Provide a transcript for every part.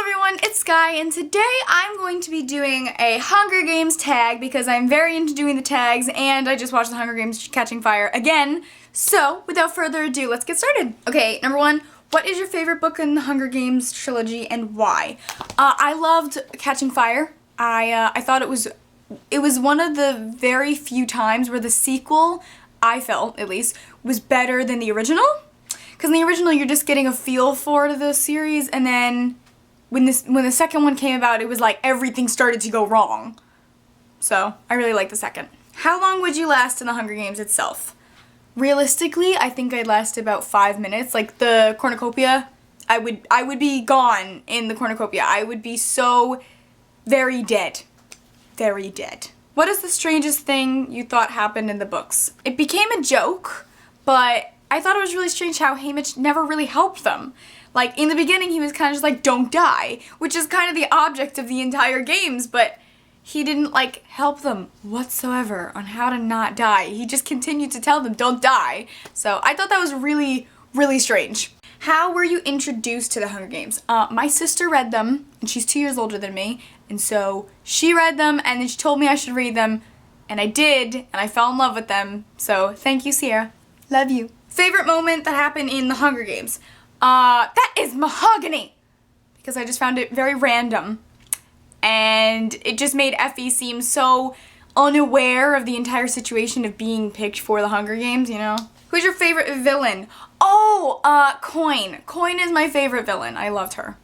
everyone, it's Skye, and today I'm going to be doing a Hunger Games tag because I'm very into doing the tags and I just watched the Hunger Games Catching Fire again. So, without further ado, let's get started. Okay, number one, what is your favorite book in the Hunger Games trilogy and why? I loved Catching Fire. I thought it was one of the very few times where the sequel, I felt at least, was better than the original. Because in the original, you're just getting a feel for the series, and then when the second one came about, it was like everything started to go wrong. So, I really like the second. How long would you last in the Hunger Games itself? Realistically, I think I'd last about 5 minutes. Like the cornucopia, I would be gone in the cornucopia. I would be so very dead. Very dead. What is the strangest thing you thought happened in the books? It became a joke, but I thought it was really strange how Haymitch never really helped them. Like, in the beginning, he was kind of just like, don't die, which is kind of the object of the entire games, but he didn't, like, help them whatsoever on how to not die. He just continued to tell them, don't die. So, I thought that was really, really strange. How were you introduced to the Hunger Games? My sister read them, and she's 2 years older than me, and so she read them, and then she told me I should read them, and I did, and I fell in love with them. So, thank you, Sierra. Love you. Favorite moment that happened in the Hunger Games? That is mahogany! Because I just found it very random. And it just made Effie seem so unaware of the entire situation of being picked for the Hunger Games, you know? Who's your favorite villain? Oh, Coin. Coin is my favorite villain. I loved her.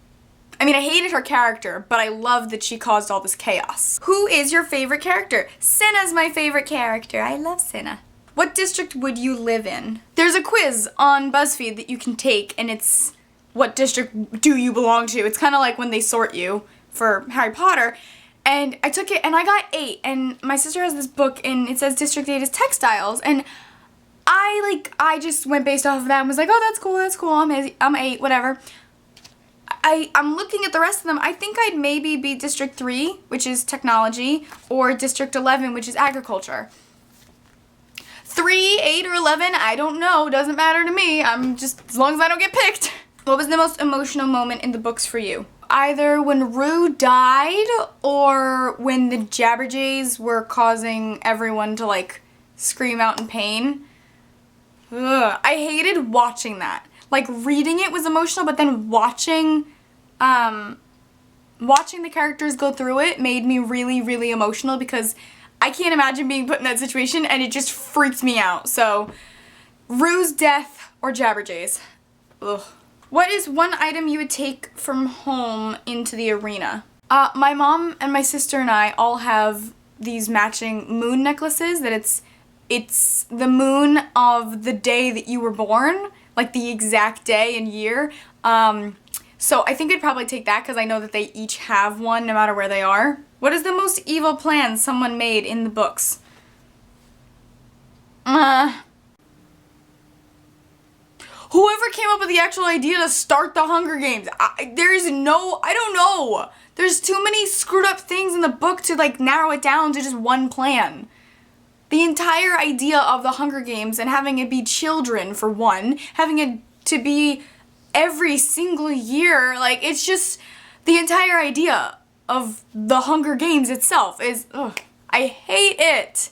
I mean, I hated her character, but I loved that she caused all this chaos. Who is your favorite character? Cinna's my favorite character. I love Cinna. What district would you live in? There's a quiz on BuzzFeed that you can take, and it's what district do you belong to? It's kind of like when they sort you for Harry Potter. And I took it, and I got 8, and my sister has this book, and it says District 8 is textiles, and I just went based off of that and was like, oh, that's cool, I'm 8, whatever. I'm looking at the rest of them. I think I'd maybe be District 3, which is technology, or District 11, which is agriculture. 3, 8, or 11, I don't know, doesn't matter to me. I'm just, as long as I don't get picked. What was the most emotional moment in the books for you? Either when Rue died or when the Jabberjays were causing everyone to like scream out in pain. Ugh. I hated watching that. Like reading it was emotional, but then watching the characters go through it made me really, really emotional because I can't imagine being put in that situation, and it just freaked me out. So, Rue's death or Jabberjays. Ugh. What is one item you would take from home into the arena? My mom and my sister and I all have these matching moon necklaces that it's the moon of the day that you were born, like the exact day and year. So I think I'd probably take that because I know that they each have one no matter where they are. What is the most evil plan someone made in the books? Whoever came up with the actual idea to start the Hunger Games. I don't know. There's too many screwed up things in the book to like narrow it down to just one plan. The entire idea of the Hunger Games and having it be children for one, having it to be every single year, like it's just the entire idea of the Hunger Games itself is, ugh, I hate it.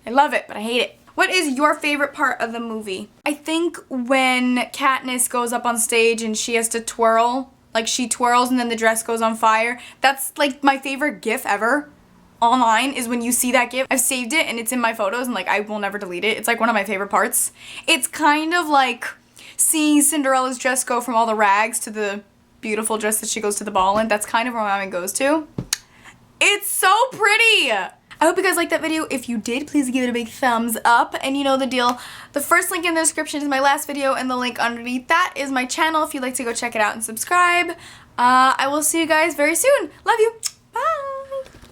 I love it, but I hate it. What is your favorite part of the movie? I think when Katniss goes up on stage and she has to twirl, like she twirls and then the dress goes on fire. That's like my favorite GIF ever online is when you see that GIF. I've saved it and it's in my photos and like I will never delete it. It's like one of my favorite parts. It's kind of like seeing Cinderella's dress go from all the rags to the beautiful dress that she goes to the ball in. That's kind of where my mind goes to. It's so pretty! I hope you guys liked that video. If you did, please give it a big thumbs up. And you know the deal. The first link in the description is my last video, and the link underneath that is my channel if you'd like to go check it out and subscribe. I will see you guys very soon. Love you. Bye!